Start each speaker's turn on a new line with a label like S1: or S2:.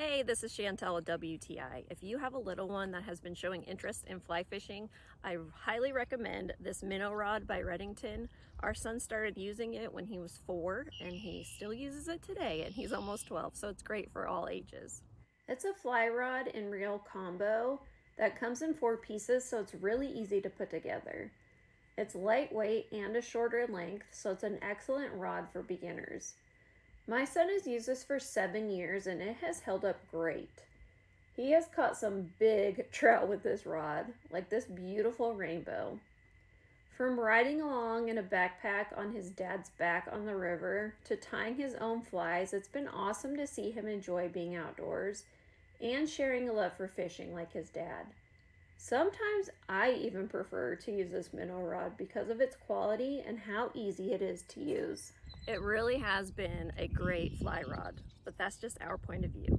S1: Hey, this is Chantel with WTI. If you have a little one that has been showing interest in fly fishing, I highly recommend this minnow rod by Reddington. Our son started using it when he was 4 and he still uses it today, and he's almost 12, so it's great for all ages. It's a fly rod and reel combo that comes in 4 pieces, so it's really easy to put together. It's lightweight and a shorter length, so it's an excellent rod for beginners. My son has used this for 7 years and it has held up great. He has caught some big trout with this rod, like this beautiful rainbow. From riding along in a backpack on his dad's back on the river to tying his own flies, it's been awesome to see him enjoy being outdoors and sharing a love for fishing like his dad. Sometimes I even prefer to use this minnow rod because of its quality and how easy it is to use. It really has been a great fly rod, but that's just our point of view.